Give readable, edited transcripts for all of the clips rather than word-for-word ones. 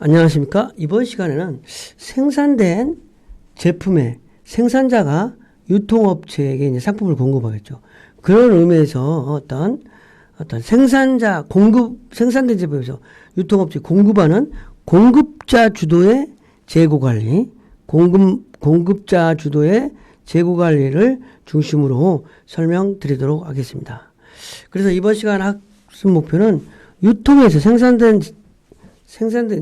안녕하십니까? 이번 시간에는 생산된 제품의 생산자가 유통업체에게 이제 상품을 공급하겠죠. 그런 의미에서 어떤 생산자, 생산된 제품에서 유통업체 공급하는 공급자 주도의 재고 관리, 공급자 주도의 재고 관리를 중심으로 설명드리도록 하겠습니다. 그래서 이번 시간 학습 목표는 유통에서 생산된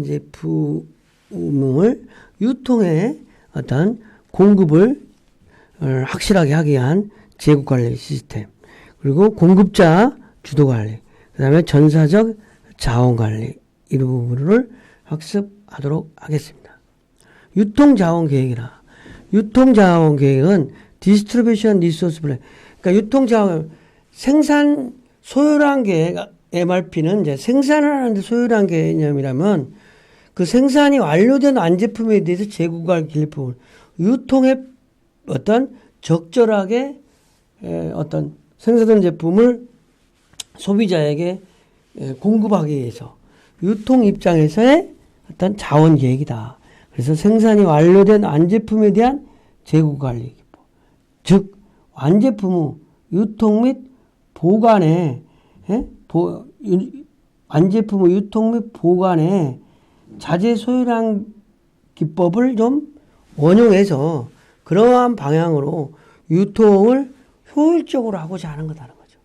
제품을 유통에 어떤 공급을 확실하게 하기 위한 재고 관리 시스템, 그리고 공급자 주도 관리, 그 다음에 전사적 자원 관리, 이 부분을 학습하도록 하겠습니다. 유통자원 계획이라. 유통자원 계획은 디스트리뷰션 리소스 플랜. 그러니까 유통자원, 생산 소요량 계획, MRP는 이제 생산을 하는데 소요량 개념이라면 그 생산이 완료된 완제품에 대해서 재고가 길품을 유통에 어떤 적절하게 어떤 생산된 제품을 소비자에게 공급하기 위해서 유통 입장에서의 어떤 자원 계획이다. 그래서 생산이 완료된 완제품에 대한 재고 관리, 즉 완제품 유통 및 보관에 완제품의 유통 및 보관에 자재 소요량 기법을 좀 원용해서 그러한 방향으로 유통을 효율적으로 하고자 하는 거다는 거죠.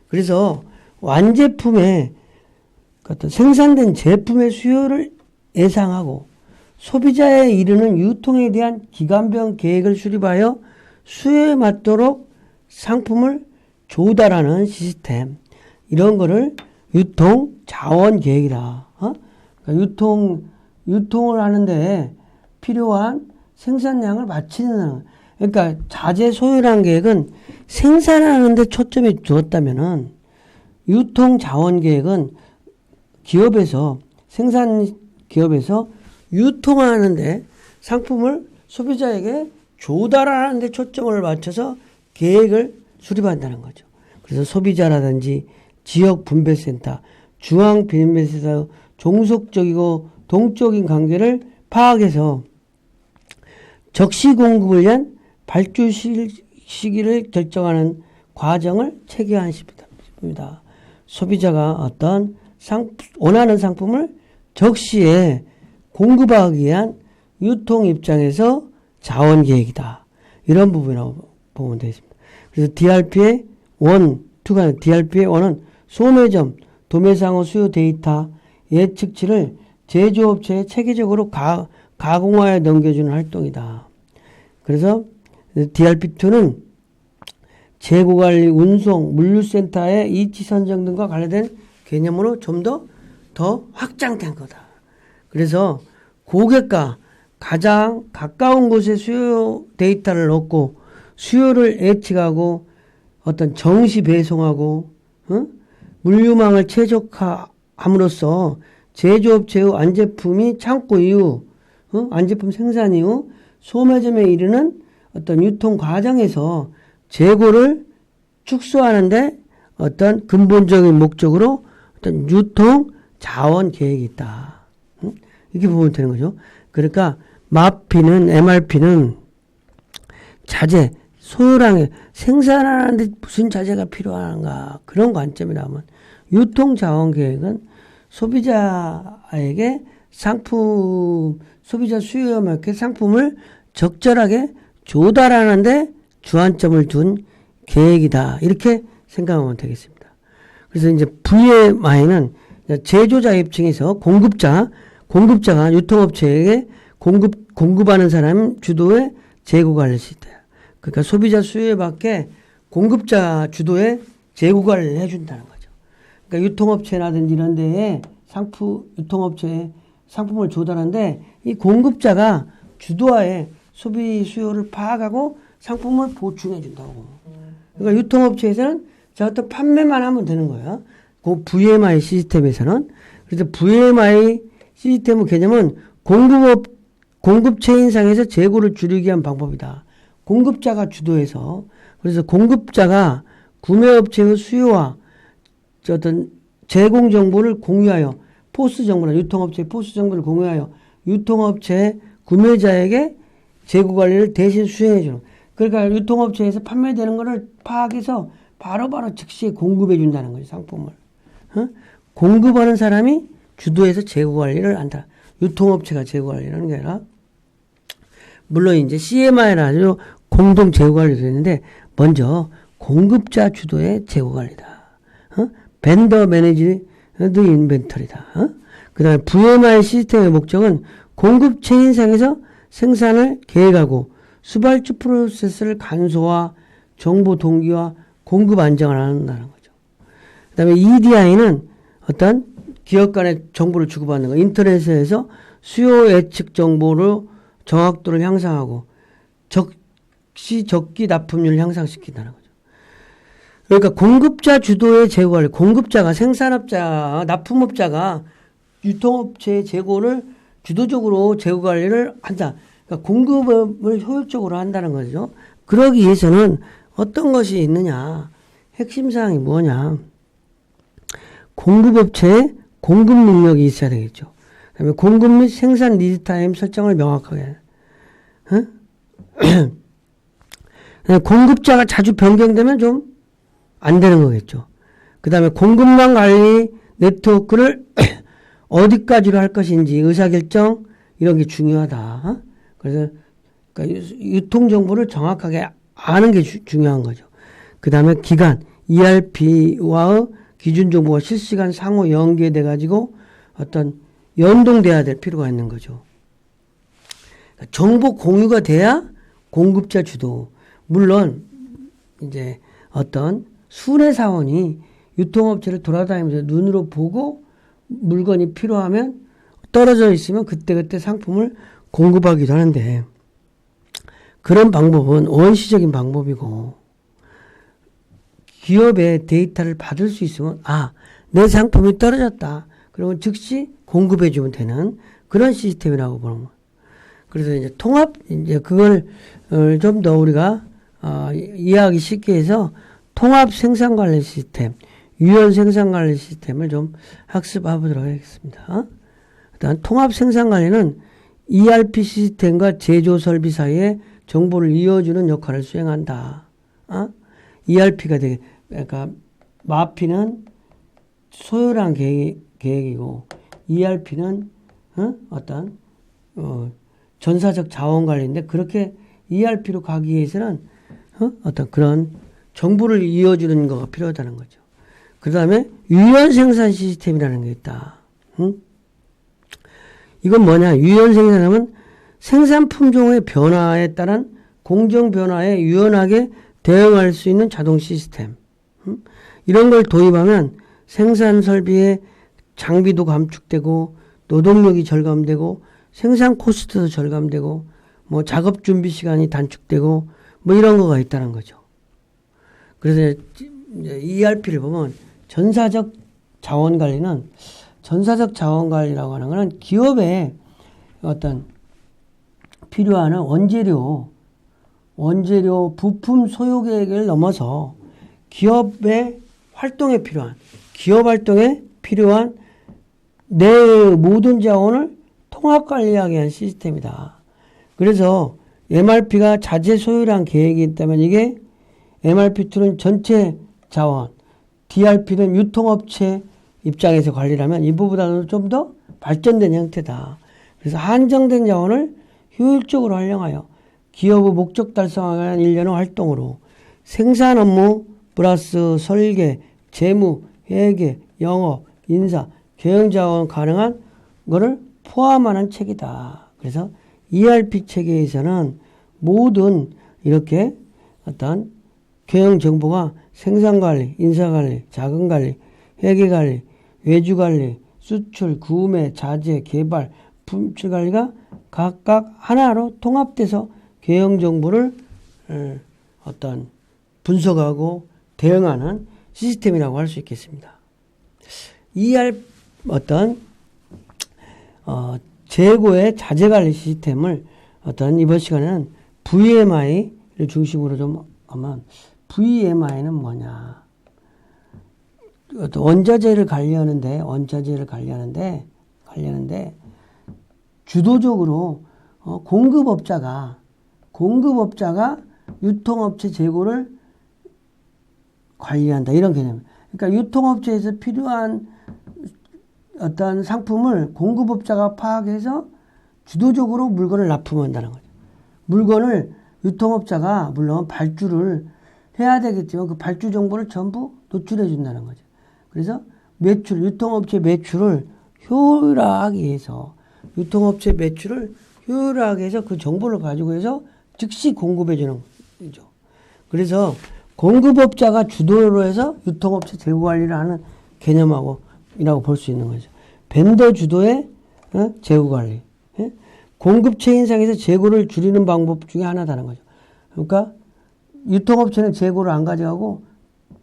그래서 완제품의 어떤 생산된 제품의 수요를 예상하고 소비자에 이르는 유통에 대한 기간별 계획을 수립하여 수요에 맞도록 상품을 조달하는 시스템, 이런 거를 유통 자원 계획이다. 그러니까 유통을 하는데 필요한 생산량을 맞추는, 그러니까 자재 소요량 계획은 생산하는데 초점이 두었다면은 유통 자원 계획은 생산 기업에서 유통하는데 상품을 소비자에게 조달하는데 초점을 맞춰서 계획을 수립한다는 거죠. 그래서 소비자라든지 지역 분배센터, 중앙 분배센터 종속적이고 동적인 관계를 파악해서 적시 공급을 위한 발주 시기를 결정하는 과정을 체계화한 시스템입니다. 소비자가 어떤 원하는 상품을 적시에 공급하기 위한 유통 입장에서 자원 계획이다. 이런 부분이라고 보면 되겠습니다. 그래서 DRP의 DRP의 원은 소매점, 도매상호 수요 데이터 예측치를 제조업체에 체계적으로 가공하여 넘겨주는 활동이다. 그래서 DRP2는 재고관리, 운송, 물류센터의 이치 선정 등과 관련된 개념으로 좀 더 확장된 거다. 그래서 고객과 가장 가까운 곳에 수요 데이터를 얻고 수요를 예측하고 어떤 정시 배송하고 물류망을 최적화함으로써 제조업체의 완제품이 창고 이후 완제품 생산 이후 소매점에 이르는 어떤 유통 과정에서 재고를 축소하는데 어떤 근본적인 목적으로 어떤 유통 자원 계획이 있다. 이렇게 보면 되는 거죠. 그러니까 MRP는 자재 소요량에 생산하는데 무슨 자재가 필요한가, 그런 관점이라면 유통 자원 계획은 소비자에게 소비자 수요에 맞게 상품을 적절하게 조달하는데 주안점을 둔 계획이다. 이렇게 생각하면 되겠습니다. 그래서 이제 VMI는 제조자 입장에서 공급자가 유통업체에게 공급하는 사람 주도의 재고 관리 시스템. 그러니까 소비자 수요에 맞게 공급자 주도의 재고 관리를 해준다는 거죠. 그러니까 유통업체라든지 이런 데에 유통업체에 상품을 조달하는데 이 공급자가 주도하에 소비 수요를 파악하고 상품을 보충해 준다고. 그러니까 유통업체에서는 어떤 판매만 하면 되는 거예요. 그 VMI 시스템에서는. 그래서 VMI 시스템의 개념은 공급 체인상에서 재고를 줄이기 위한 방법이다. 공급자가 주도해서, 그래서 공급자가 구매업체의 수요와 어떤 제공 정보를 공유하여 포스 정보나 유통업체의 포스 정보를 공유하여 유통업체 구매자에게 재고 관리를 대신 수행해 주는. 그러니까 유통업체에서 판매되는 거를 파악해서 바로바로 즉시 공급해 준다는 거죠, 상품을. 공급하는 사람이 주도해서 재고 관리를 한다. 유통업체가 재고 관리를 하는 게 아니라, 물론 이제 CMI라 아주 공동 재고 관리도 있는데, 먼저 공급자 주도의 재고 관리다. 벤더 매니지드 인벤터리다. 그 다음에 VMI 시스템의 목적은 공급 체인상에서 생산을 계획하고 수발주 프로세스를 간소화, 정보 동기화, 공급 안정을 한다는 거죠. 그 다음에 EDI는 어떤 기업 간의 정보를 주고받는 거, 인터넷에서 수요 예측 정보로 정확도를 향상하고 적기 납품률을 향상시킨다는 거죠. 그러니까 공급자 주도의 재고 관리, 공급자가 생산업자, 납품업자가 유통업체의 재고를 주도적으로 재고 관리를 한다. 그러니까 공급을 효율적으로 한다는 거죠. 그러기 위해서는 어떤 것이 있느냐. 핵심 사항이 뭐냐. 공급업체의 공급 능력이 있어야 되겠죠. 그다음에 공급 및 생산 리드 타임 설정을 명확하게. 공급자가 자주 변경되면 좀 안 되는 거겠죠. 그 다음에 공급망 관리 네트워크를 어디까지로 할 것인지 의사결정 이런 게 중요하다. 그래서 그러니까 유통정보를 정확하게 아는 게 중요한 거죠. 그 다음에 기간 ERP와의 기준정보가 실시간 상호 연계돼 가지고 어떤 연동돼야 될 필요가 있는 거죠. 정보 공유가 돼야 공급자 주도. 물론 이제 어떤 순회사원이 유통업체를 돌아다니면서 눈으로 보고 물건이 필요하면 떨어져 있으면 그때그때 상품을 공급하기도 하는데, 그런 방법은 원시적인 방법이고, 기업의 데이터를 받을 수 있으면 내 상품이 떨어졌다. 그러면 즉시 공급해 주면 되는 그런 시스템이라고 보는 거예요. 그래서 이제 통합, 이제 그걸 좀 더 우리가 이해하기 쉽게 해서 통합 생산관리 시스템, 유연 생산관리 시스템을 좀 학습해 보도록 하겠습니다. 일단 통합 생산관리는 ERP 시스템과 제조 설비 사이에 정보를 이어주는 역할을 수행한다. ERP가 되게, 그러니까 마피는 소요랑 계획이고 ERP는 어떤 전사적 자원 관리인데, 그렇게 ERP로 가기 위해서는 어떤 그런 정보를 이어주는 거가 필요하다는 거죠. 그 다음에 유연 생산 시스템이라는 게 있다. 이건 뭐냐? 유연 생산하면 생산 품종의 변화에 따른 공정 변화에 유연하게 대응할 수 있는 자동 시스템. 이런 걸 도입하면 생산 설비의 장비도 감축되고 노동력이 절감되고 생산 코스트도 절감되고 뭐 작업 준비 시간이 단축되고 뭐 이런 거가 있다는 거죠. 그래서 이제 ERP를 보면 전사적 자원 관리는, 전사적 자원 관리라고 하는 거는 기업의 어떤 필요한 원재료, 부품 소요 계획을 넘어서 기업의 활동에 필요한, 기업 활동에 필요한 내 모든 자원을 통합 관리하게 한 시스템이다. 그래서 MRP가 자재 소요량 계획이 있다면 이게 MRP2는 전체 자원, DRP는 유통업체 입장에서 관리를 하면 이보다는 좀 더 발전된 형태다. 그래서 한정된 자원을 효율적으로 활용하여 기업의 목적 달성하기 위한 일련의 활동으로 생산 업무 플러스 설계, 재무, 회계, 영업, 인사, 경영 자원 가능한 거를 포함하는 책이다. 그래서 ERP 체계에서는 모든 이렇게 어떤 경영 정보가 생산관리, 인사관리, 자금관리, 회계관리, 외주관리, 수출, 구매, 자재, 개발, 품질관리가 각각 하나로 통합돼서 경영 정보를 어떤 분석하고 대응하는 시스템이라고 할 수 있겠습니다. 어떤 재고의 자재관리 시스템을 이번 시간에는 VMI를 중심으로 좀 하면, VMI는 뭐냐? 어떤 원자재를 관리하는데 주도적으로 공급업자가 유통업체 재고를 관리한다. 이런 개념. 그러니까 유통업체에서 필요한 어떤 상품을 공급업자가 파악해서 주도적으로 물건을 납품한다는 거죠. 물건을 유통업자가 물론 발주를 해야 되겠지만 그 발주 정보를 전부 노출해 준다는 거죠. 그래서 유통업체 매출을 효율화하기 위해서 그 정보를 가지고 해서 즉시 공급해 주는 거죠. 그래서 공급업자가 주도로 해서 유통업체 재고 관리를 하는 개념이라고 볼 수 있는 거죠. 벤더 주도의 재고 관리. 공급 체인상에서 재고를 줄이는 방법 중에 하나다는 거죠. 그러니까 유통업체는 재고를 안 가져가고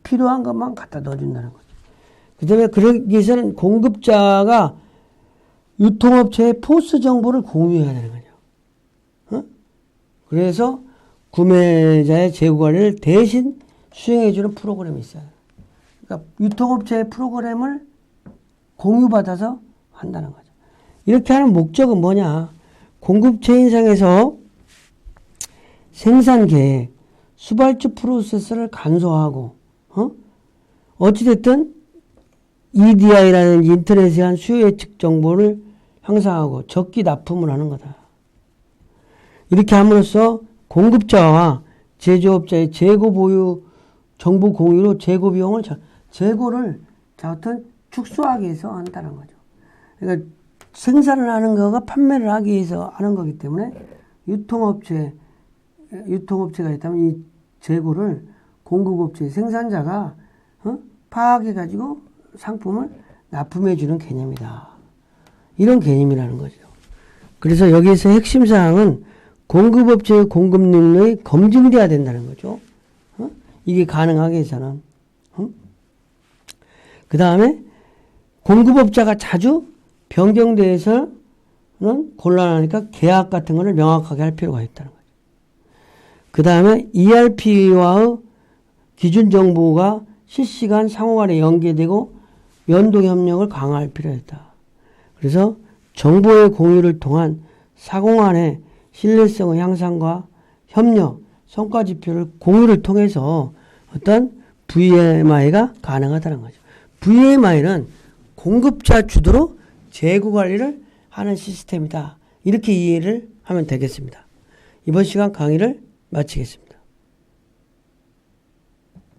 필요한 것만 갖다 넣어준다는 거죠. 그 다음에 그러기 위해서는 공급자가 유통업체의 포스 정보를 공유해야 되는 거죠. 그래서 구매자의 재고 관리를 대신 수행해주는 프로그램이 있어요. 그러니까 유통업체의 프로그램을 공유받아서 한다는 거죠. 이렇게 하는 목적은 뭐냐? 공급 체인상에서 생산 계획, 수발주 프로세스를 간소화하고, 어찌됐든 EDI라는 인터넷에 한 수요 예측 정보를 향상하고 적기 납품을 하는 거다. 이렇게 함으로써 공급자와 제조업자의 재고 보유 정보 공유로 재고를 축소하기 위해서 한다는 거죠. 그러니까 생산을 하는 거가 판매를 하기 위해서 하는 거기 때문에 유통업체가 있다면 이 재고를 공급업체 생산자가 파악해 가지고 상품을 납품해 주는 개념이다. 이런 개념이라는 거죠. 그래서 여기에서 핵심 사항은 공급업체의 공급 능력이 검증돼야 된다는 거죠. 이게 가능하기 위해서는. 그 다음에 공급업자가 자주 변경돼서는 곤란하니까 계약 같은 거를 명확하게 할 필요가 있다는 거죠. 그 다음에 ERP와의 기준 정보가 실시간 상호간에 연계되고 연동 협력을 강화할 필요가 있다. 그래서 정보의 공유를 통한 상호간의 신뢰성의 향상과 협력, 성과 지표를 공유를 통해서 어떤 VMI가 가능하다는 거죠. VMI는 공급자 주도로 재고 관리를 하는 시스템이다. 이렇게 이해를 하면 되겠습니다. 이번 시간 강의를 마치겠습니다.